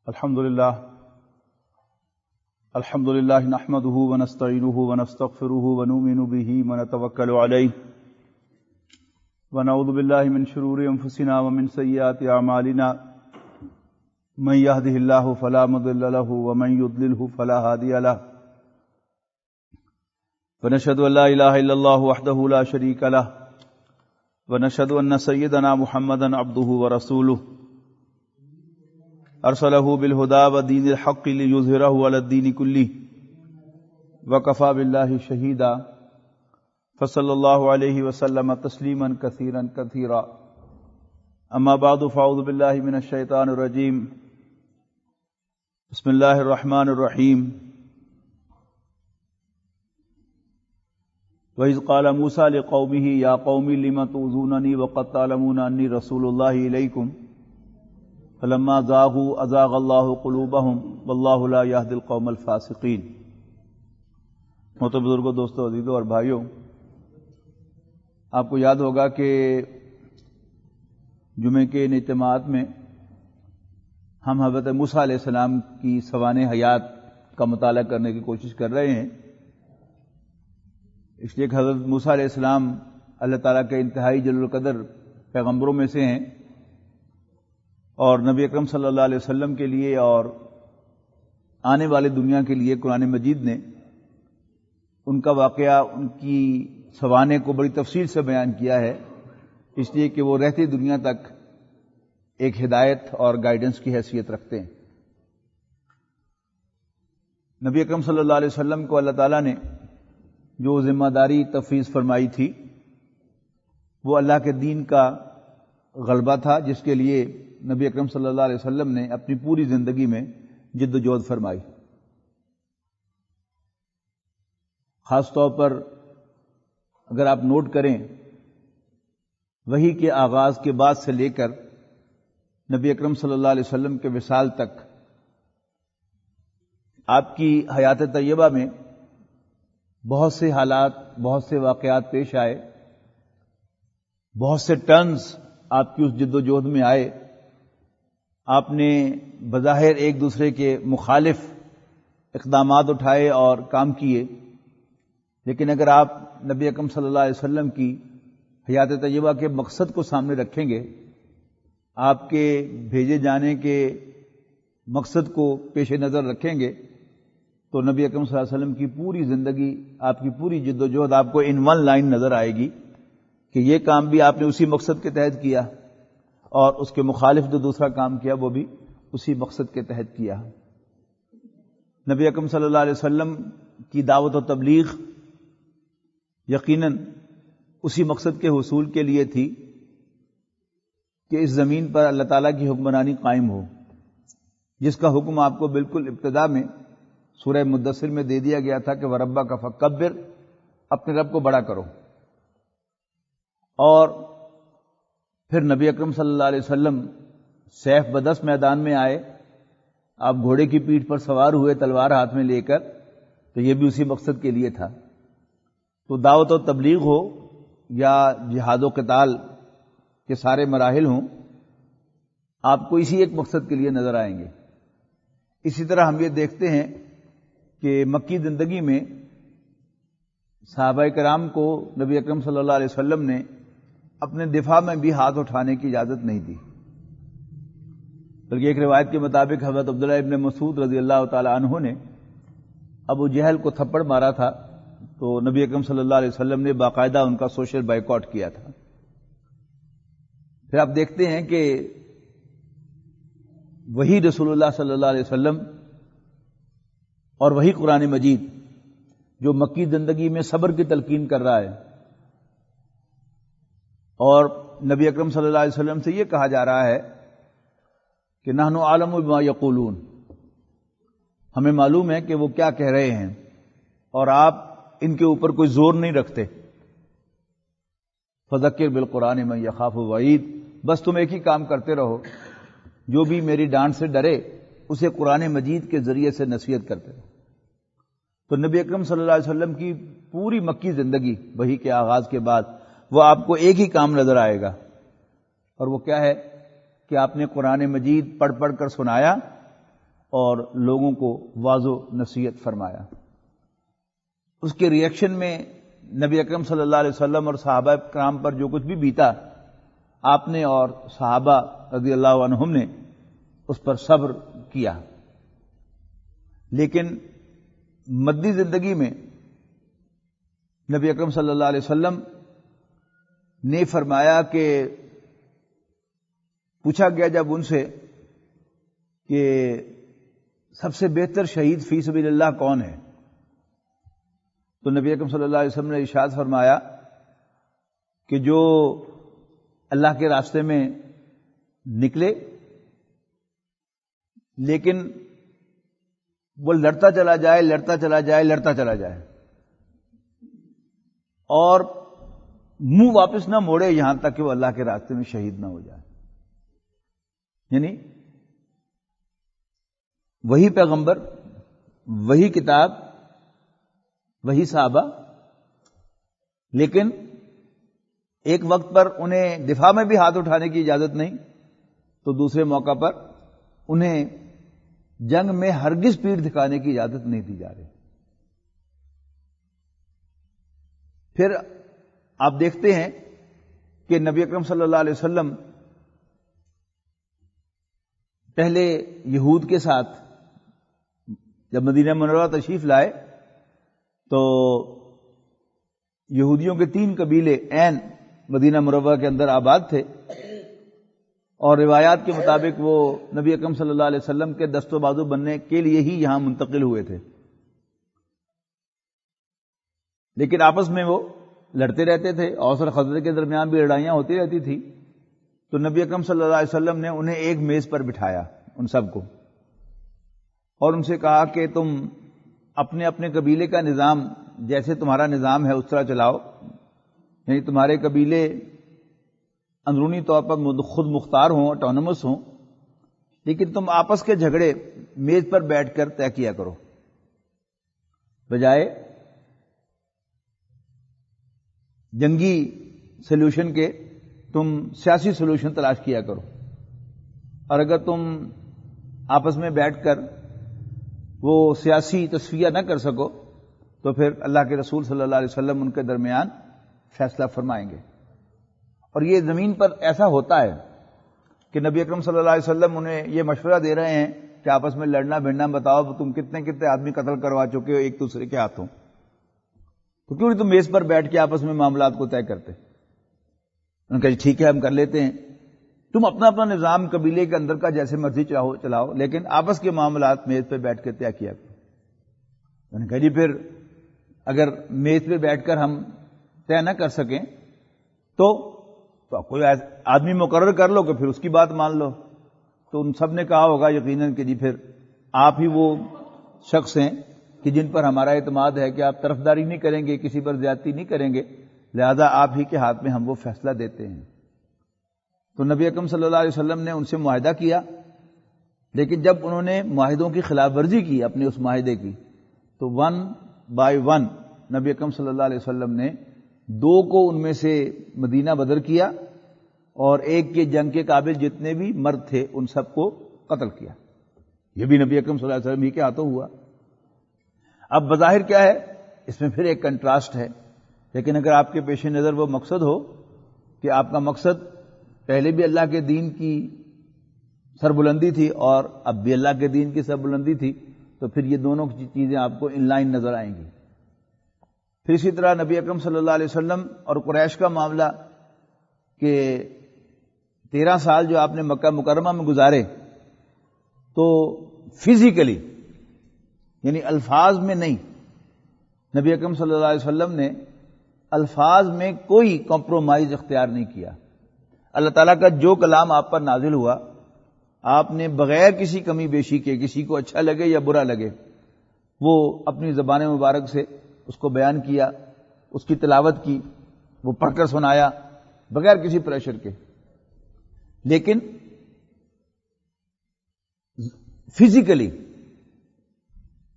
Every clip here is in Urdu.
الحمد لله نحمده ونستعينه ونستغفره ونؤمن به ونتوكل عليه ونعوذ بالله من شرور أنفسنا ومن سيئات أعمالنا من يهده الله فلا مضل له ومن يضلله فلا هادي له ونشهد أن لا إله إلا الله وحده لا شريك له ونشهد أن سيدنا محمدا عبده ورسوله ارسلہ بالہدی ودین الحق لیظہرہ علی الدین کلہ وکفی باللہ شہیدا فصلی اللہ علیہ وسلم تسلیما کثیرا کثیرا اما بعد فاعوذ باللہ من الشیطان الرجیم بسم اللہ الرحمن الرحیم وَإِذْ قَالَ مُوسَىٰ لِقَوْمِهِ يَا قَوْمِ لِمَ تُؤْذُونَنِي وَقَدْ تَعْلَمُونَ أَنِّي رَسُولُ اللَّهِ إِلَيْكُمْ فلما زاغوا ازاغ الله قلوبهم والله لا يهدي القوم الفاسقين۔ محترم بزرگوں، دوستوں، عزیزوں اور بھائیوں، آپ کو یاد ہوگا کہ جمعے کے ان اجتماعات میں ہم حضرت موسیٰ علیہ السلام کی سوانح حیات کا مطالعہ کرنے کی کوشش کر رہے ہیں، اس لیے کہ حضرت موسیٰ علیہ السلام اللہ تعالیٰ کے انتہائی جلیل القدر پیغمبروں میں سے ہیں، اور نبی اکرم صلی اللہ علیہ وسلم کے لیے اور آنے والے دنیا کے لیے قرآن مجید نے ان کا واقعہ، ان کی سوانح کو بڑی تفصیل سے بیان کیا ہے، اس لیے کہ وہ رہتی دنیا تک ایک ہدایت اور گائیڈنس کی حیثیت رکھتے ہیں۔ نبی اکرم صلی اللہ علیہ وسلم کو اللہ تعالیٰ نے جو ذمہ داری تفویض فرمائی تھی وہ اللہ کے دین کا غلبہ تھا، جس کے لیے نبی اکرم صلی اللہ علیہ وسلم نے اپنی پوری زندگی میں جد و جہد فرمائی۔ خاص طور پر اگر آپ نوٹ کریں، وحی کے آغاز کے بعد سے لے کر نبی اکرم صلی اللہ علیہ وسلم کے وصال تک آپ کی حیات طیبہ میں بہت سے حالات، بہت سے واقعات پیش آئے، بہت سے ٹرنز آپ کی اس جد و جہد میں آئے۔ آپ نے بظاہر ایک دوسرے کے مخالف اقدامات اٹھائے اور کام کیے، لیکن اگر آپ نبی اکرم صلی اللہ علیہ وسلم کی حیات طیبہ کے مقصد کو سامنے رکھیں گے، آپ کے بھیجے جانے کے مقصد کو پیش نظر رکھیں گے، تو نبی اکرم صلی اللہ علیہ وسلم کی پوری زندگی، آپ کی پوری جد و جہد آپ کو ان ون لائن نظر آئے گی کہ یہ کام بھی آپ نے اسی مقصد کے تحت کیا، اور اس کے مخالف جو دوسرا کام کیا وہ بھی اسی مقصد کے تحت کیا۔ نبی اکرم صلی اللہ علیہ وسلم کی دعوت و تبلیغ یقیناً اسی مقصد کے حصول کے لیے تھی کہ اس زمین پر اللہ تعالیٰ کی حکمرانی قائم ہو، جس کا حکم آپ کو بالکل ابتدا میں سورہ مدثر میں دے دیا گیا تھا کہ وَرَبَّكَ فَكَبِّرْ، اپنے رب کو بڑا کرو۔ اور پھر نبی اکرم صلی اللہ علیہ وسلم سیف بدست میدان میں آئے، آپ گھوڑے کی پیٹھ پر سوار ہوئے تلوار ہاتھ میں لے کر، تو یہ بھی اسی مقصد کے لیے تھا۔ تو دعوت و تبلیغ ہو یا جہاد و قتال کے سارے مراحل ہوں، آپ کو اسی ایک مقصد کے لیے نظر آئیں گے۔ اسی طرح ہم یہ دیکھتے ہیں کہ مکی زندگی میں صحابہ کرام کو نبی اکرم صلی اللہ علیہ وسلم نے اپنے دفاع میں بھی ہاتھ اٹھانے کی اجازت نہیں دی، بلکہ ایک روایت کے مطابق حضرت عبداللہ ابن مسعود رضی اللہ تعالی عنہ نے ابو جہل کو تھپڑ مارا تھا، تو نبی اکرم صلی اللہ علیہ وسلم نے باقاعدہ ان کا سوشل بائیکاٹ کیا تھا۔ پھر آپ دیکھتے ہیں کہ وہی رسول اللہ صلی اللہ علیہ وسلم اور وہی قرآن مجید جو مکی زندگی میں صبر کی تلقین کر رہا ہے، اور نبی اکرم صلی اللہ علیہ وسلم سے یہ کہا جا رہا ہے کہ نحن عالم بما یقولون، ہمیں معلوم ہے کہ وہ کیا کہہ رہے ہیں، اور آپ ان کے اوپر کوئی زور نہیں رکھتے۔ فذکر بالقرآن من یخاف وعید، بس تم ایک ہی کام کرتے رہو، جو بھی میری ڈانٹ سے ڈرے اسے قرآن مجید کے ذریعے سے نصیحت کرتے رہو۔ تو نبی اکرم صلی اللہ علیہ وسلم کی پوری مکی زندگی وحی کے آغاز کے بعد وہ آپ کو ایک ہی کام نظر آئے گا، اور وہ کیا ہے کہ آپ نے قرآن مجید پڑھ پڑھ کر سنایا اور لوگوں کو واعظ و نصیحت فرمایا۔ اس کے ریئیکشن میں نبی اکرم صلی اللہ علیہ وسلم اور صحابہ کرام پر جو کچھ بھی بیتا، آپ نے اور صحابہ رضی اللہ عنہم نے اس پر صبر کیا۔ لیکن مدنی زندگی میں نبی اکرم صلی اللہ علیہ وسلم نے فرمایا کہ پوچھا گیا جب ان سے کہ سب سے بہتر شہید فی سبیل اللہ کون ہے، تو نبی اکرم صلی اللہ علیہ وسلم نے ارشاد فرمایا کہ جو اللہ کے راستے میں نکلے لیکن وہ لڑتا چلا جائے اور منہ واپس نہ موڑے یہاں تک کہ وہ اللہ کے راستے میں شہید نہ ہو جائے۔ یعنی وہی پیغمبر، وہی کتاب، وہی صحابہ، لیکن ایک وقت پر انہیں دفاع میں بھی ہاتھ اٹھانے کی اجازت نہیں، تو دوسرے موقع پر انہیں جنگ میں ہرگز پیٹھ دکھانے کی اجازت نہیں دی جا رہی۔ پھر آپ دیکھتے ہیں کہ نبی اکرم صلی اللہ علیہ وسلم پہلے یہود کے ساتھ جب مدینہ منورہ تشریف لائے تو یہودیوں کے 3 قبیلے عین مدینہ منورہ کے اندر آباد تھے، اور روایات کے مطابق وہ نبی اکرم صلی اللہ علیہ وسلم کے دست و بازو بننے کے لیے ہی یہاں منتقل ہوئے تھے، لیکن آپس میں وہ لڑتے رہتے تھے، اوس اور خزرج کے درمیان بھی لڑائیاں ہوتی رہتی تھی۔ تو نبی اکرم صلی اللہ علیہ وسلم نے انہیں ایک میز پر بٹھایا، ان سب کو، اور ان سے کہا کہ تم اپنے اپنے قبیلے کا نظام جیسے تمہارا نظام ہے اس طرح چلاؤ، یعنی تمہارے قبیلے اندرونی طور پر خود مختار ہوں، آٹونومس ہوں، لیکن تم آپس کے جھگڑے میز پر بیٹھ کر طے کیا کرو، بجائے جنگی سلوشن کے تم سیاسی سلوشن تلاش کیا کرو، اور اگر تم آپس میں بیٹھ کر وہ سیاسی تصفیہ نہ کر سکو تو پھر اللہ کے رسول صلی اللہ علیہ وسلم ان کے درمیان فیصلہ فرمائیں گے۔ اور یہ زمین پر ایسا ہوتا ہے کہ نبی اکرم صلی اللہ علیہ وسلم انہیں یہ مشورہ دے رہے ہیں کہ آپس میں لڑنا بھڑنا بتاؤ، تم کتنے کتنے آدمی قتل کروا چکے ہو ایک دوسرے کے ہاتھوں، تو کیوں نہیں تم میز پر بیٹھ کے آپس میں معاملات کو طے کرتے؟ انہوں نے کہا ٹھیک ہے ہم کر لیتے ہیں، تم اپنا اپنا نظام قبیلے کے اندر کا جیسے مرضی چلاؤ، لیکن آپس کے معاملات میز پہ بیٹھ کے طے کیا کرو۔ انہوں نے کہا جی پھر اگر میز پہ بیٹھ کر ہم طے نہ کر سکیں تو کوئی آدمی مقرر کر لو کہ پھر اس کی بات مان لو۔ تو ان سب نے کہا ہوگا یقیناً کہ جی پھر آپ ہی وہ شخص ہیں کہ جن پر ہمارا اعتماد ہے کہ آپ طرفداری نہیں کریں گے، کسی پر زیادتی نہیں کریں گے، لہذا آپ ہی کے ہاتھ میں ہم وہ فیصلہ دیتے ہیں۔ تو نبی اکرم صلی اللہ علیہ وسلم نے ان سے معاہدہ کیا، لیکن جب انہوں نے معاہدوں کی خلاف ورزی کی اپنے اس معاہدے کی تو 1 by 1 نبی اکرم صلی اللہ علیہ وسلم نے 2 کو ان میں سے مدینہ بدر کیا، اور ایک کے جنگ کے قابل جتنے بھی مرد تھے ان سب کو قتل کیا۔ یہ بھی نبی اکرم صلی اللہ علیہ وسلم ہی کے ہاتھوں ہوا۔ اب بظاہر کیا ہے، اس میں پھر ایک کنٹراسٹ ہے، لیکن اگر آپ کے پیش نظر وہ مقصد ہو کہ آپ کا مقصد پہلے بھی اللہ کے دین کی سربلندی تھی اور اب بھی اللہ کے دین کی سربلندی تھی، تو پھر یہ دونوں چیزیں آپ کو ان لائن نظر آئیں گی۔ پھر اسی طرح نبی اکرم صلی اللہ علیہ وسلم اور قریش کا معاملہ کہ 13 سال جو آپ نے مکہ مکرمہ میں گزارے تو فزیکلی یعنی الفاظ میں نہیں، نبی اکرم صلی اللہ علیہ وسلم نے الفاظ میں کوئی کمپرومائز اختیار نہیں کیا۔ اللہ تعالیٰ کا جو کلام آپ پر نازل ہوا آپ نے بغیر کسی کمی بیشی کے، کسی کو اچھا لگے یا برا لگے، وہ اپنی زبان مبارک سے اس کو بیان کیا، اس کی تلاوت کی، وہ پڑھ کر سنایا بغیر کسی پریشر کے۔ لیکن فزیکلی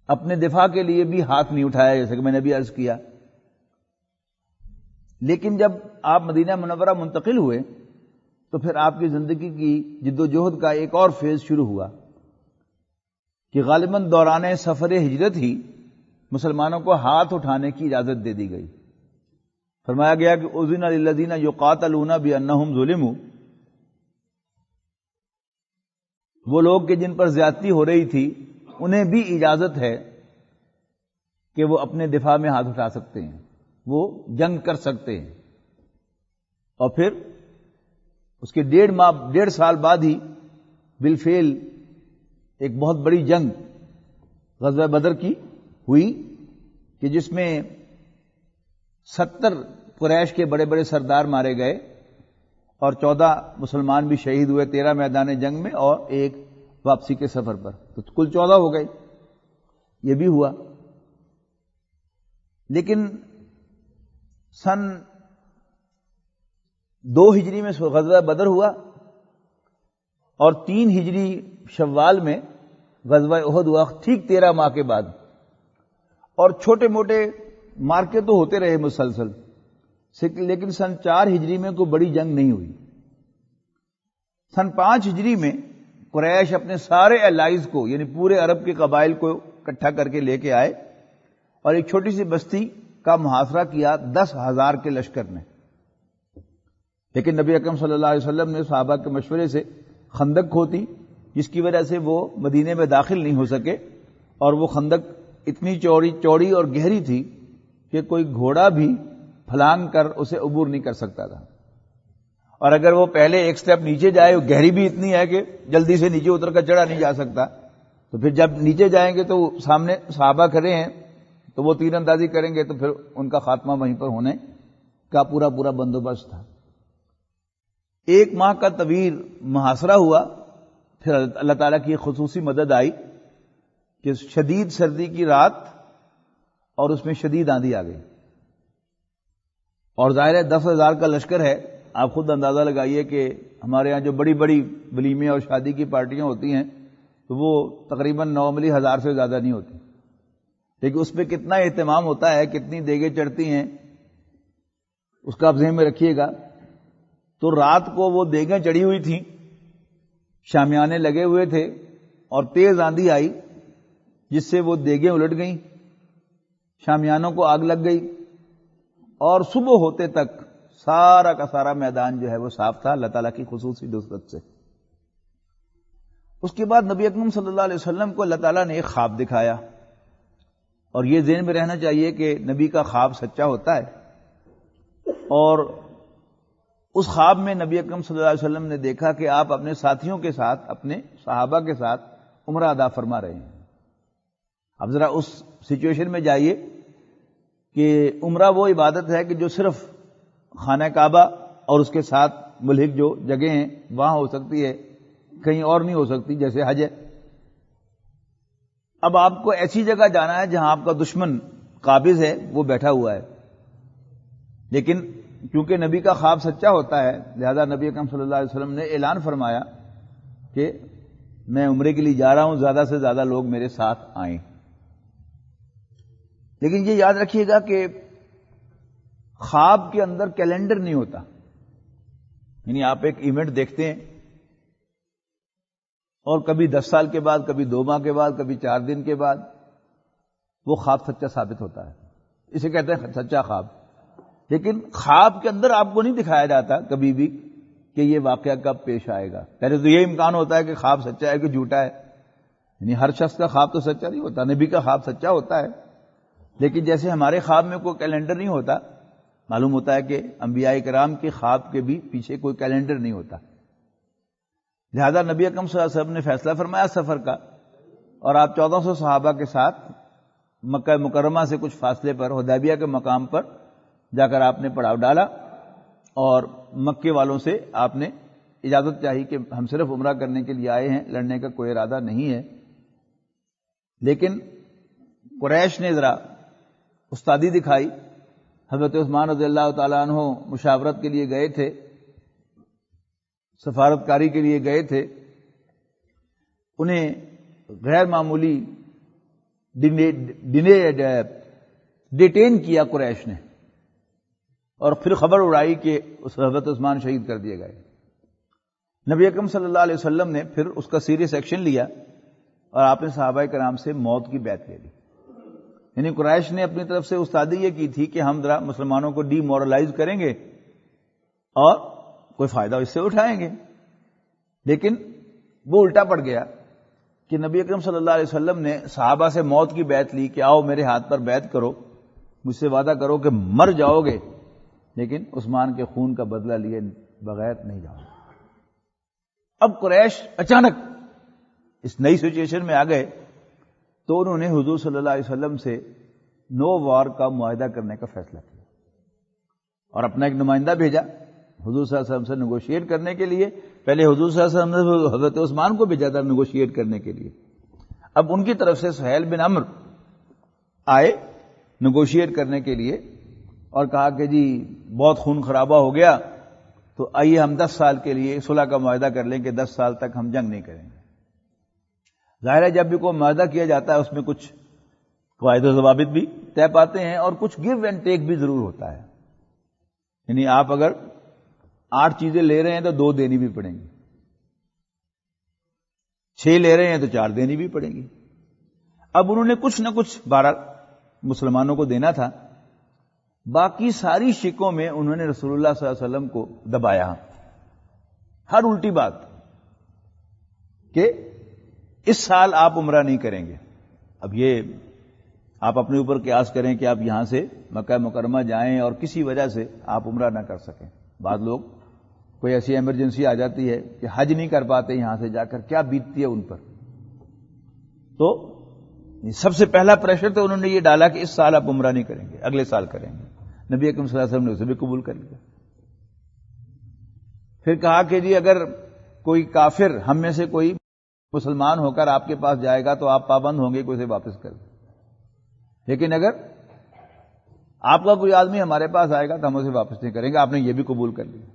اپنے دفاع کے لیے بھی ہاتھ نہیں اٹھایا، جیسے کہ میں نے بھی عرض کیا۔ لیکن جب آپ مدینہ منورہ منتقل ہوئے تو پھر آپ کی زندگی کی جد و جہد کا ایک اور فیز شروع ہوا کہ غالباً دوران سفر ہجرت ہی مسلمانوں کو ہاتھ اٹھانے کی اجازت دے دی گئی. فرمایا گیا کہ اذن للذین یقاتلون بانہم ظلموا، وہ لوگ کہ جن پر زیادتی ہو رہی تھی انہیں بھی اجازت ہے کہ وہ اپنے دفاع میں ہاتھ اٹھا سکتے ہیں، وہ جنگ کر سکتے ہیں. اور پھر اس کے 1.5 سال بعد ہی بالفعل ایک بہت بڑی جنگ غزوہ بدر کی ہوئی کہ جس میں 70 قریش کے بڑے بڑے سردار مارے گئے اور 14 مسلمان بھی شہید ہوئے 13 میدان جنگ میں اور ایک واپسی کے سفر پر، تو کل 14 ہو گئے. یہ بھی ہوا. لیکن سن 2 ہجری میں غزوہ بدر ہوا اور 3 ہجری شوال میں غزوہ احد ہوا، ٹھیک 13 ماہ کے بعد. اور چھوٹے موٹے مارکے تو ہوتے رہے مسلسل، لیکن سن 4 ہجری میں کوئی بڑی جنگ نہیں ہوئی. سن 5 ہجری میں قریش اپنے سارے الائز کو، یعنی پورے عرب کے قبائل کو اکٹھا کر کے لے کے آئے اور ایک چھوٹی سی بستی کا محاصرہ کیا 10,000 کے لشکر نے. لیکن نبی اکرم صلی اللہ علیہ وسلم نے صحابہ کے مشورے سے خندق کھودی، جس کی وجہ سے وہ مدینے میں داخل نہیں ہو سکے، اور وہ خندق اتنی چوڑی اور گہری تھی کہ کوئی گھوڑا بھی پھلانگ کر اسے عبور نہیں کر سکتا تھا. اور اگر وہ پہلے ایک سٹیپ نیچے جائے، وہ گہری بھی اتنی ہے کہ جلدی سے نیچے اتر کر چڑھا نہیں جا سکتا، تو پھر جب نیچے جائیں گے تو سامنے صحابہ کھڑے ہیں تو وہ تیر اندازی کریں گے، تو پھر ان کا خاتمہ وہیں پر ہونے کا پورا بندوبست تھا. 1 ماہ کا طویل محاصرہ ہوا. پھر اللہ تعالیٰ کی خصوصی مدد آئی کہ شدید سردی کی رات اور اس میں شدید آندھی آ گئی. اور ظاہر ہے 10,000 کا لشکر ہے، آپ خود اندازہ لگائیے کہ ہمارے ہاں جو بڑی بڑی ولیمے اور شادی کی پارٹیاں ہوتی ہیں تو وہ تقریباً نارملی 1000 سے زیادہ نہیں ہوتی، لیکن اس پہ کتنا اہتمام ہوتا ہے، کتنی دیگیں چڑھتی ہیں، اس کا آپ ذہن میں رکھیے گا. تو رات کو وہ دیگیں چڑھی ہوئی تھیں، شامیانے لگے ہوئے تھے اور تیز آندھی آئی جس سے وہ دیگیں الٹ گئیں، شامیانوں کو آگ لگ گئی، اور صبح ہوتے تک سارا کا سارا میدان جو ہے وہ صاف تھا اللہ تعالیٰ کی خصوصی نصرت سے. اس کے بعد نبی اکرم صلی اللہ علیہ وسلم کو اللہ تعالیٰ نے ایک خواب دکھایا، اور یہ ذہن میں رہنا چاہیے کہ نبی کا خواب سچا ہوتا ہے. اور اس خواب میں نبی اکرم صلی اللہ علیہ وسلم نے دیکھا کہ آپ اپنے ساتھیوں کے ساتھ، اپنے صحابہ کے ساتھ عمرہ ادا فرما رہے ہیں. اب ذرا اس سچویشن میں جائیے کہ عمرہ وہ عبادت ہے کہ جو صرف خانہ کعبہ اور اس کے ساتھ ملحق جو جگہیں ہیں وہاں ہو سکتی ہے، کہیں اور نہیں ہو سکتی، جیسے حج ہے. اب آپ کو ایسی جگہ جانا ہے جہاں آپ کا دشمن قابض ہے، وہ بیٹھا ہوا ہے. لیکن کیونکہ نبی کا خواب سچا ہوتا ہے، لہذا نبی اکرم صلی اللہ علیہ وسلم نے اعلان فرمایا کہ میں عمرے کے لیے جا رہا ہوں، زیادہ سے زیادہ لوگ میرے ساتھ آئیں. لیکن یہ یاد رکھیے گا کہ خواب کے اندر کیلنڈر نہیں ہوتا. یعنی آپ ایک ایونٹ دیکھتے ہیں اور کبھی 10 سال کے بعد، کبھی 2 ماہ کے بعد، کبھی 4 دن کے بعد وہ خواب سچا ثابت ہوتا ہے. اسے کہتے ہیں سچا خواب. لیکن خواب کے اندر آپ کو نہیں دکھایا جاتا کبھی بھی کہ یہ واقعہ کب پیش آئے گا. پہلے تو یہ امکان ہوتا ہے کہ خواب سچا ہے کہ جھوٹا ہے. یعنی ہر شخص کا خواب تو سچا نہیں ہوتا. نبی کا خواب سچا ہوتا ہے، لیکن جیسے ہمارے خواب میں کوئی کیلنڈر نہیں ہوتا، معلوم ہوتا ہے کہ انبیاء کرام کے خواب کے بھی پیچھے کوئی کیلنڈر نہیں ہوتا. لہذا نبی اکرم صلی اللہ علیہ وسلم نے فیصلہ فرمایا سفر کا، اور آپ 1400 صحابہ کے ساتھ مکہ مکرمہ سے کچھ فاصلے پر حدیبیہ کے مقام پر جا کر آپ نے پڑاؤ ڈالا، اور مکے والوں سے آپ نے اجازت چاہی کہ ہم صرف عمرہ کرنے کے لیے آئے ہیں، لڑنے کا کوئی ارادہ نہیں ہے. لیکن قریش نے ذرا استادی دکھائی. حضرت عثمان رضی اللہ تعالیٰ عنہ مشاورت کے لیے گئے تھے، سفارتکاری کے لیے گئے تھے. انہیں غیر معمولی ڈیٹین کیا قریش نے، اور پھر خبر اڑائی کہ اس حضرت عثمان شہید کر دیے گئے. نبی اکرم صلی اللہ علیہ وسلم نے پھر اس کا سیریس ایکشن لیا اور آپ نے صحابہ کرام سے موت کی بیعت لے لی. یعنی قریش نے اپنی طرف سے استادی یہ کی تھی کہ ہم ذرا مسلمانوں کو ڈی مورلائز کریں گے اور کوئی فائدہ اس سے اٹھائیں گے. لیکن وہ الٹا پڑ گیا کہ نبی اکرم صلی اللہ علیہ وسلم نے صحابہ سے موت کی بیعت لی کہ آؤ میرے ہاتھ پر بیعت کرو، مجھ سے وعدہ کرو کہ مر جاؤ گے لیکن عثمان کے خون کا بدلہ لیے بغیر نہیں جاؤ گے. اب قریش اچانک اس نئی سچویشن میں آ گئے تو انہوں نے حضور صلی اللہ علیہ وسلم سے نو وار کا معاہدہ کرنے کا فیصلہ کیا اور اپنا ایک نمائندہ بھیجا حضور صلی اللہ علیہ وسلم سے نیگوشیٹ کرنے کے لیے. پہلے حضور صلی اللہ علیہ وسلم نے حضرت عثمان کو بھیجا تھا نیگوشیٹ کرنے کے لیے. اب ان کی طرف سے سہیل بن عمرو آئے نیگوشیٹ کرنے کے لیے اور کہا کہ جی بہت خون خرابہ ہو گیا تو آئیے ہم 10 سال کے لیے صلح کا معاہدہ کر لیں کہ 10 سال تک ہم جنگ نہیں کریں گے. ظاہر ہے جب بھی کوئی معاہدہ کیا جاتا ہے اس میں کچھ قواعد و ضوابط بھی طے پاتے ہیں اور کچھ گیو اینڈ ٹیک بھی ضرور ہوتا ہے. یعنی آپ اگر 8 چیزیں لے رہے ہیں تو 2 دینی بھی پڑیں گی، 6 لے رہے ہیں تو 4 دینی بھی پڑیں گی. اب انہوں نے کچھ نہ کچھ 12 مسلمانوں کو دینا تھا. باقی ساری شکوں میں انہوں نے رسول اللہ صلی اللہ علیہ وسلم کو دبایا، ہر الٹی بات کہ اس سال آپ عمرہ نہیں کریں گے. اب یہ آپ اپنے اوپر قیاس کریں کہ آپ یہاں سے مکہ مکرمہ جائیں اور کسی وجہ سے آپ عمرہ نہ کر سکیں. بعض لوگ کوئی ایسی ایمرجنسی آ جاتی ہے کہ حج نہیں کر پاتے یہاں سے جا کر، کیا بیتتی ہے ان پر. تو سب سے پہلا پریشر تو انہوں نے یہ ڈالا کہ اس سال آپ عمرہ نہیں کریں گے، اگلے سال کریں گے. نبی اکرم صلی اللہ علیہ وسلم نے اسے بھی قبول کر لیا. پھر کہا کہ جی اگر کوئی کافر ہم میں سے کوئی مسلمان ہو کر آپ کے پاس جائے گا تو آپ پابند ہوں گے کہ اسے واپس کر دیں، لیکن اگر آپ کا کوئی آدمی ہمارے پاس آئے گا تو ہم اسے واپس نہیں کریں گے. آپ نے یہ بھی قبول کر لیا.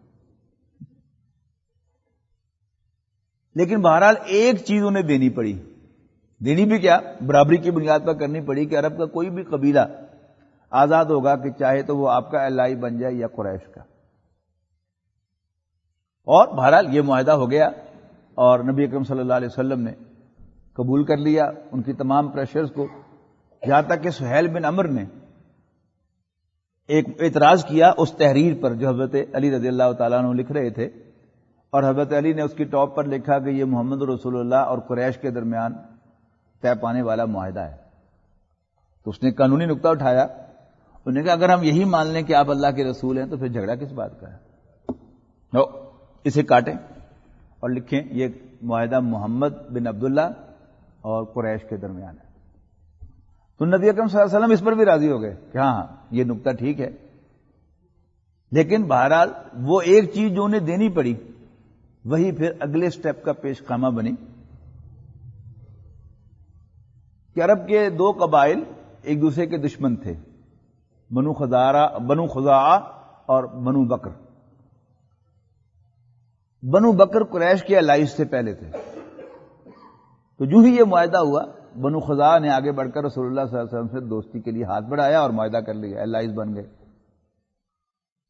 لیکن بہرحال ایک چیز انہیں دینی پڑی، دینی بھی کیا، برابری کی بنیاد پر کرنی پڑی کہ عرب کا کوئی بھی قبیلہ آزاد ہوگا کہ چاہے تو وہ آپ کا الائی بن جائے یا قریش کا. اور بہرحال یہ معاہدہ ہو گیا اور نبی اکرم صلی اللہ علیہ وسلم نے قبول کر لیا ان کی تمام پریشرز کو. یہاں تک کہ سہیل بن عمرو نے ایک اعتراض کیا اس تحریر پر جو حضرت علی رضی اللہ تعالیٰ عنہ لکھ رہے تھے، اور حضرت علی نے اس کی ٹاپ پر لکھا کہ یہ محمد رسول اللہ اور قریش کے درمیان طے پانے والا معاہدہ ہے. تو اس نے قانونی نقطہ اٹھایا. انہوں نے کہا اگر ہم یہی مان لیں کہ آپ اللہ کے رسول ہیں تو پھر جھگڑا کس بات کا ہے؟ اسے کاٹیں اور لکھیں یہ معاہدہ محمد بن عبداللہ اور قریش کے درمیان ہے. تو نبی اکرم صلی اللہ علیہ وسلم اس پر بھی راضی ہو گئے کہ ہاں یہ نقطہ ٹھیک ہے. لیکن بہرحال وہ ایک چیز جو انہیں دینی پڑی وہی پھر اگلے سٹیپ کا پیش خامہ بنی کہ عرب کے 2 قبائل ایک دوسرے کے دشمن تھے، بنو خزاعہ اور بنو بکر. بنو بکر قریش کے الائز سے پہلے تھے. تو جو ہی یہ معاہدہ ہوا بنو خزاعہ نے آگے بڑھ کر رسول اللہ صلی اللہ علیہ وسلم سے دوستی کے لیے ہاتھ بڑھایا اور معاہدہ کر لیا، الائز بن گئے.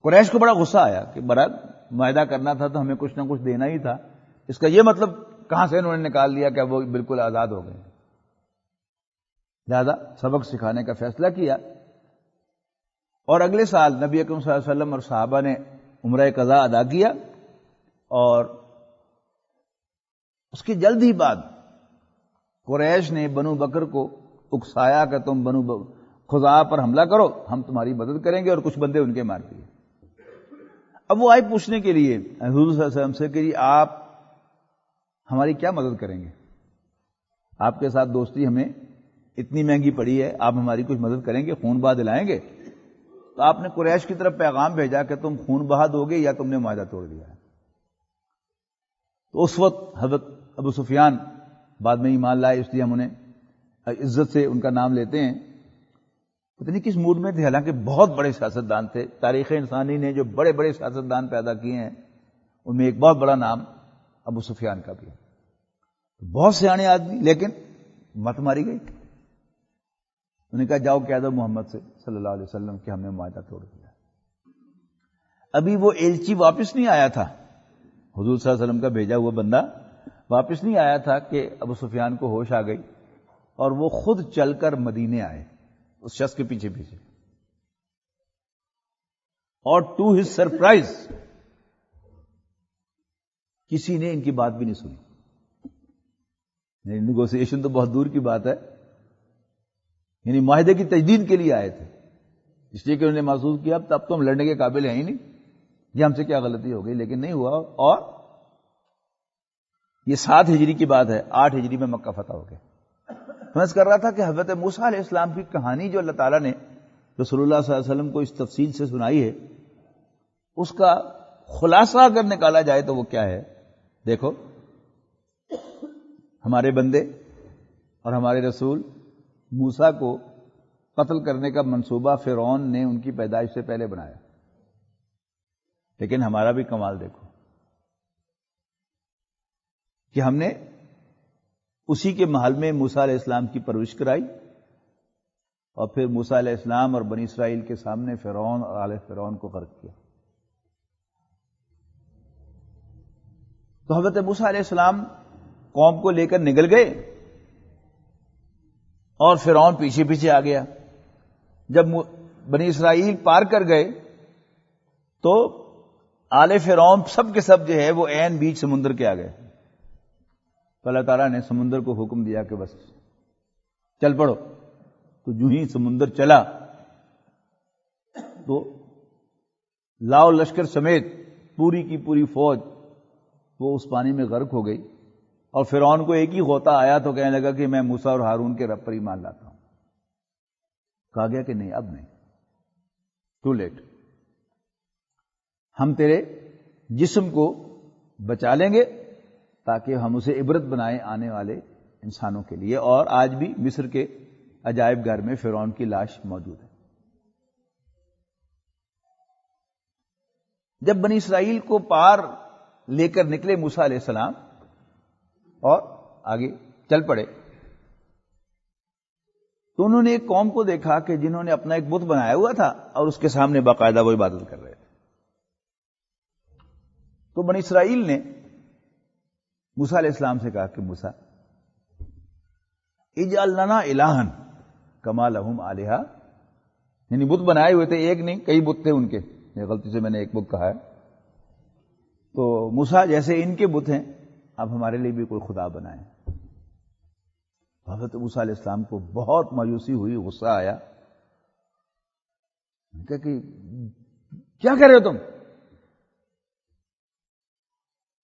قریش کو بڑا غصہ آیا کہ برحال معاہدہ کرنا تھا تو ہمیں کچھ نہ کچھ دینا ہی تھا، اس کا یہ مطلب کہاں سے انہوں نے نکال لیا کہ وہ بالکل آزاد ہو گئے. لہذا سبق سکھانے کا فیصلہ کیا اور اگلے سال نبی اکرم صلی اللہ علیہ وسلم اور صحابہ نے عمرہ قضا ادا کیا. اور اس کے جلد ہی بعد قریش نے بنو بکر کو اکسایا کہ تم بنو خزاعہ پر حملہ کرو، ہم تمہاری مدد کریں گے، اور کچھ بندے ان کے مار دیے. اب وہ آئے پوچھنے کے لیے حضور صلی اللہ علیہ وسلم سے کہ جی آپ ہماری کیا مدد کریں گے، آپ کے ساتھ دوستی ہمیں اتنی مہنگی پڑی ہے، آپ ہماری کچھ مدد کریں گے، خون بہا دلائیں گے؟ تو آپ نے قریش کی طرف پیغام بھیجا کہ تم خون بہا دو گے یا تم نے معاہدہ توڑ دیا ہے. تو اس وقت حضرت ابو سفیان بعد میں ایمان لائے، اس لیے ہم انہیں عزت سے ان کا نام لیتے ہیں. پتہ نہیں کس موڈ میں تھے، حالانکہ بہت بڑے سیاستدان تھے. تاریخ انسانی نے جو بڑے بڑے سیاستدان پیدا کیے ہیں ان میں ایک بہت بڑا نام ابو سفیان کا بھی ہے. بہت سیانے آدمی، لیکن مت ماری گئی. انہوں نے کہا جاؤ کہہ دو محمد سے صلی اللہ علیہ وسلم کہ ہم نے معاہدہ توڑ دیا. ابھی وہ ایلچی واپس نہیں آیا تھا، حضور صلی اللہ علیہ وسلم کا بھیجا ہوا بندہ واپس نہیں آیا تھا کہ ابو سفیان کو ہوش آ گئی اور وہ خود چل کر مدینے آئے اس شخص کے پیچھے پیچھے، اور ٹو ہز سرپرائز کسی نے ان کی بات بھی نہیں سنی. نیگوسیشن تو بہت دور کی بات ہے، یعنی معاہدے کی تجدید کے لیے آئے تھے، اس لیے کہ انہوں نے محسوس کیا اب تو ہم لڑنے کے قابل ہیں ہی نہیں، یہ ہم سے کیا غلطی ہو گئی، لیکن نہیں ہوا. اور یہ 7 ہجری کی بات ہے، 8 ہجری میں مکہ فتح ہو گیا. میں کر رہا تھا کہ حضرت موسیٰ علیہ السلام کی کہانی جو اللہ تعالیٰ نے رسول اللہ صلی اللہ علیہ وسلم کو اس تفصیل سے سنائی ہے، اس کا خلاصہ اگر نکالا جائے تو وہ کیا ہے؟ دیکھو، ہمارے بندے اور ہمارے رسول موسیٰ کو قتل کرنے کا منصوبہ فرعون نے ان کی پیدائش سے پہلے بنایا، لیکن ہمارا بھی کمال دیکھو کہ ہم نے اسی کے محل میں موسیٰ علیہ السلام کی پرورش کرائی، اور پھر موسیٰ علیہ السلام اور بنی اسرائیل کے سامنے فرعون اور آل فرعون کو غرق کیا. تو حضرت موسیٰ علیہ السلام قوم کو لے کر نکل گئے اور فرعون پیچھے پیچھے آ گیا. جب بنی اسرائیل پار کر گئے تو آل فرعون سب کے سب جو ہے وہ عین بیچ سمندر کے آ گئے. تو اللہ تعالیٰ نے سمندر کو حکم دیا کہ بس چل پڑو. تو جو ہی سمندر چلا تو لاؤ لشکر سمیت پوری کی پوری فوج وہ اس پانی میں غرق ہو گئی، اور فرعون کو ایک ہی غوطہ آیا تو کہنے لگا کہ میں موسیٰ اور ہارون کے رب پر ایمان لاتا ہوں. کہا گیا کہ نہیں، اب نہیں، ٹو لیٹ. ہم تیرے جسم کو بچا لیں گے تاکہ ہم اسے عبرت بنائیں آنے والے انسانوں کے لیے. اور آج بھی مصر کے عجائب گھر میں فرعون کی لاش موجود ہے. جب بنی اسرائیل کو پار لے کر نکلے موسیٰ علیہ السلام اور آگے چل پڑے تو انہوں نے ایک قوم کو دیکھا کہ جنہوں نے اپنا ایک بت بنایا ہوا تھا اور اس کے سامنے باقاعدہ وہ عبادت کر رہے تھے. تو بنی اسرائیل نے موسیٰ علیہ السلام سے کہا کہ موسیٰ اجعل لنا الہا کما لہم آلہہ، یعنی بت بنائے ہوئے تھے، ایک نہیں کئی بت تھے ان کے، غلطی سے میں نے ایک بت کہا ہے. تو موسیٰ جیسے ان کے بت ہیں اب ہمارے لیے بھی کوئی خدا بنائے. حضرت موسیٰ علیہ السلام کو بہت مایوسی ہوئی، غصہ آیا. کہ کیا کہہ رہے ہو تم؟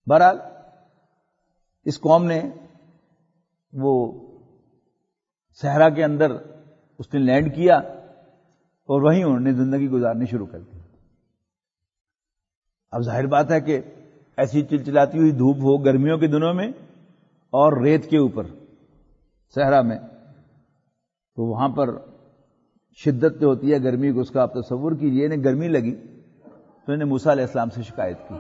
بہرحال اس قوم نے وہ صحرا کے اندر اس نے لینڈ کیا اور وہیں انہوں نے زندگی گزارنی شروع کر دی. اب ظاہر بات ہے کہ ایسی چلچلاتی ہوئی دھوپ ہو گرمیوں کے دنوں میں اور ریت کے اوپر صحرا میں، تو وہاں پر شدت جو ہوتی ہے گرمی کو، اس کا آپ تصور کیجئے. انہیں گرمی لگی تو انہیں موسیٰ علیہ السلام سے شکایت کی.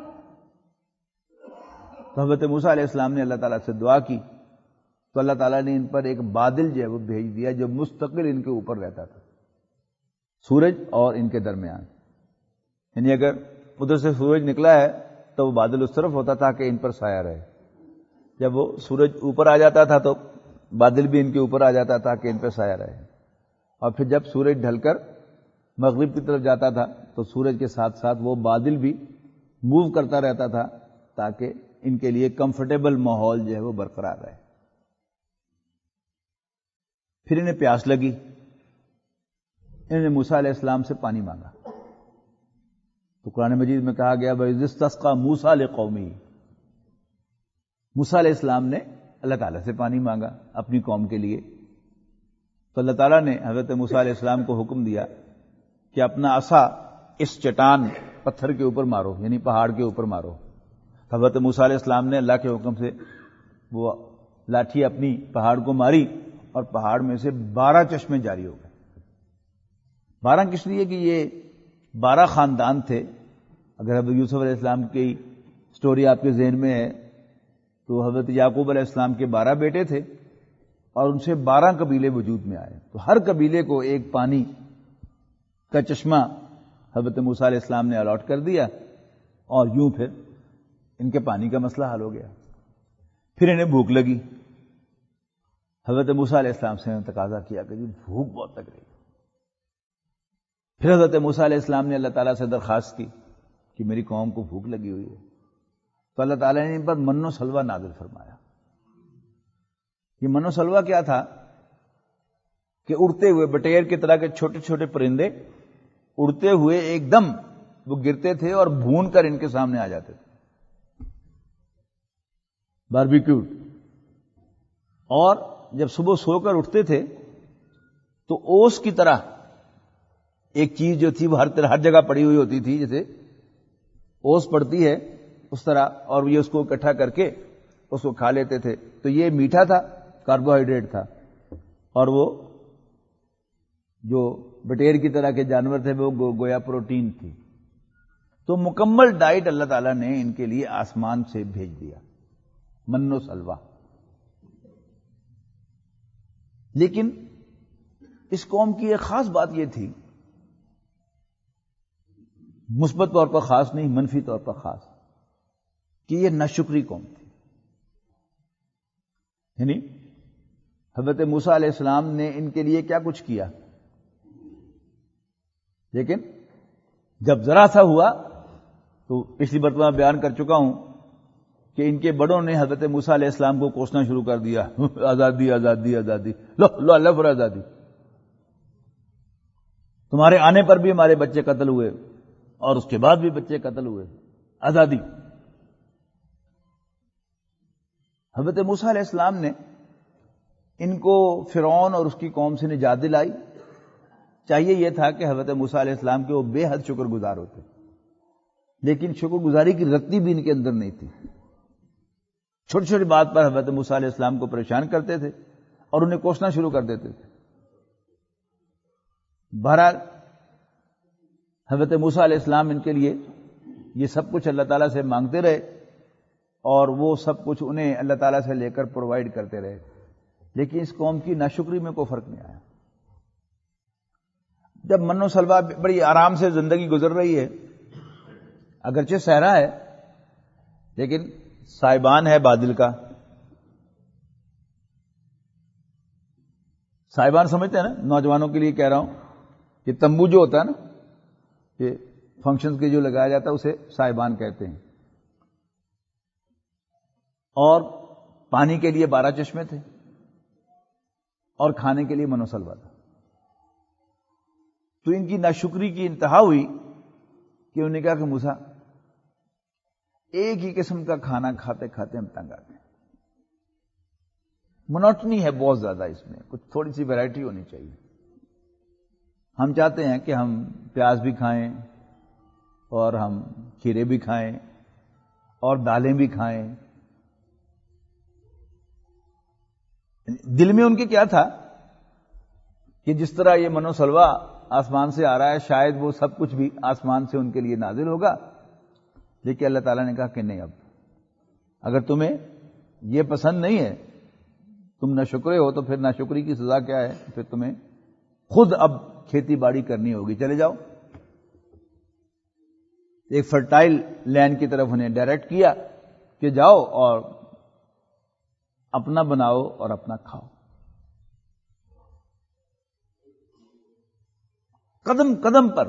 تو حضرت موسیٰ علیہ السلام نے اللہ تعالیٰ سے دعا کی تو اللہ تعالیٰ نے ان پر ایک بادل جو ہے وہ بھیج دیا جو مستقل ان کے اوپر رہتا تھا، سورج اور ان کے درمیان. یعنی اگر ادھر سے سورج نکلا ہے تو وہ بادل اس طرف ہوتا تھا کہ ان پر سایہ رہے. جب وہ سورج اوپر آ جاتا تھا تو بادل بھی ان کے اوپر آ جاتا تھا کہ ان پر سایہ رہے. اور پھر جب سورج ڈھل کر مغرب کی طرف جاتا تھا تو سورج کے ساتھ ساتھ وہ بادل بھی موو کرتا رہتا تھا تاکہ ان کے لیے کمفرٹیبل ماحول جو ہے وہ برقرار رہے. پھر انہیں پیاس لگی، انہوں نے موسیٰ علیہ السلام سے پانی مانگا. تو قرآن مجید میں کہا گیا وَإِذِ اسْتَسْقَىٰ مُوسَىٰ لِقَوْمِهِ، موسیٰ علیہ السلام نے اللہ تعالیٰ سے پانی مانگا اپنی قوم کے لیے. تو اللہ تعالیٰ نے حضرت موسیٰ علیہ السلام کو حکم دیا کہ اپنا عصا اس چٹان پتھر کے اوپر مارو، یعنی پہاڑ کے اوپر مارو. حضرت موسیٰ علیہ السلام نے اللہ کے حکم سے وہ لاٹھی اپنی پہاڑ کو ماری اور پہاڑ میں سے 12 چشمے جاری ہو گئے. 12 کس لیے کہ یہ 12 خاندان تھے. اگر حضرت یوسف علیہ السلام کی سٹوری آپ کے ذہن میں ہے تو حضرت یعقوب علیہ السلام کے 12 بیٹے تھے اور ان سے 12 قبیلے وجود میں آئے. تو ہر قبیلے کو ایک پانی کا چشمہ حضرت موسیٰ علیہ السلام نے الاٹ کر دیا اور یوں پھر ان کے پانی کا مسئلہ حل ہو گیا. پھر انہیں بھوک لگی. حضرت موسیٰ علیہ السلام سے تقاضا کیا کہ جی بھوک بہت لگ رہی ہے. پھر حضرت موسیٰ علیہ السلام نے اللہ تعالیٰ سے درخواست کی کہ میری قوم کو بھوک لگی ہوئی ہے. تو اللہ تعالیٰ نے ان پر من و سلوہ نازل فرمایا. یہ من و سلوہ کیا تھا کہ اڑتے ہوئے بٹیر کی طرح کے چھوٹے چھوٹے پرندے اڑتے ہوئے ایک دم وہ گرتے تھے اور بھون کر ان کے سامنے آ جاتے تھے. باربیکیوڈ. اور جب صبح سو کر اٹھتے تھے تو اوس کی طرح ایک چیز جو تھی وہ ہر جگہ پڑی ہوئی ہوتی تھی، جیسے اوس پڑتی ہے اس طرح، اور یہ اس کو اکٹھا کر کے اس کو کھا لیتے تھے. تو یہ میٹھا تھا، کاربوہائیڈریٹ تھا، اور وہ جو بٹیر کی طرح کے جانور تھے وہ گویا پروٹین تھی. تو مکمل ڈائٹ اللہ تعالیٰ نے ان کے لیے آسمان سے بھیج دیا، من و سلوہ. لیکن اس قوم کی ایک خاص بات یہ تھی، مثبت طور پر خاص نہیں، منفی طور پر خاص، کہ یہ ناشکری قوم تھی. یعنی حضرت موسیٰ علیہ السلام نے ان کے لیے کیا کچھ کیا، لیکن جب ذرا سا ہوا تو پچھلی مرتبہ بیان کر چکا ہوں کہ ان کے بڑوں نے حضرت موسیٰ علیہ السلام کو کوسنا شروع کر دیا، آزادی آزادی آزادی، لو اللہ پر آزادی، تمہارے آنے پر بھی ہمارے بچے قتل ہوئے اور اس کے بعد بھی بچے قتل ہوئے، آزادی. حضرت موسیٰ علیہ السلام نے ان کو فرعون اور اس کی قوم سے نجات دلائی. چاہیے یہ تھا کہ حضرت موسیٰ علیہ السلام کے وہ بے حد شکر گزار ہوتے، لیکن شکر گزاری کی رتی بھی ان کے اندر نہیں تھی. چھوٹی چھوٹی بات پر حضرت موسیٰ علیہ السلام کو پریشان کرتے تھے اور انہیں کوسنا شروع کر دیتے تھے. بہرحال حضرت موسیٰ علیہ السلام ان کے لیے یہ سب کچھ اللہ تعالیٰ سے مانگتے رہے اور وہ سب کچھ انہیں اللہ تعالیٰ سے لے کر پرووائڈ کرتے رہے. لیکن اس قوم کی ناشکری میں کوئی فرق نہیں آیا. جب من و سلوہ بڑی آرام سے زندگی گزر رہی ہے، اگرچہ صحرا ہے لیکن سائبان ہے بادل کا. سائبان سمجھتے ہیں نا؟ نوجوانوں کے لیے کہہ رہا ہوں کہ تمبو جو ہوتا ہے نا، یہ فنکشنز کے جو لگایا جاتا ہے اسے سائبان کہتے ہیں. اور پانی کے لیے 12 چشمے تھے اور کھانے کے لیے من و سلوہ تھا. تو ان کی ناشکری کی انتہا ہوئی کہ انہوں نے کہا کہ موسیٰ، ایک ہی قسم کا کھانا کھاتے کھاتے ہم تنگ آتے ہیں، منوٹنی ہے بہت زیادہ، اس میں کچھ تھوڑی سی ویرائٹی ہونی چاہیے. ہم چاہتے ہیں کہ ہم پیاز بھی کھائیں اور ہم کھیرے بھی کھائیں اور دالیں بھی کھائیں. دل میں ان کے کیا تھا کہ جس طرح یہ من و سلوہ آسمان سے آ رہا ہے، شاید وہ سب کچھ بھی آسمان سے ان کے لیے نازل ہوگا. لیکن اللہ تعالیٰ نے کہا کہ نہیں، اب اگر تمہیں یہ پسند نہیں ہے، تم ناشکرے ہو، تو پھر ناشکری کی سزا کیا ہے؟ پھر تمہیں خود اب کھیتی باڑی کرنی ہوگی، چلے جاؤ. ایک فرٹائل لینڈ کی طرف انہیں ڈائریکٹ کیا کہ جاؤ اور اپنا بناؤ اور اپنا کھاؤ. قدم قدم پر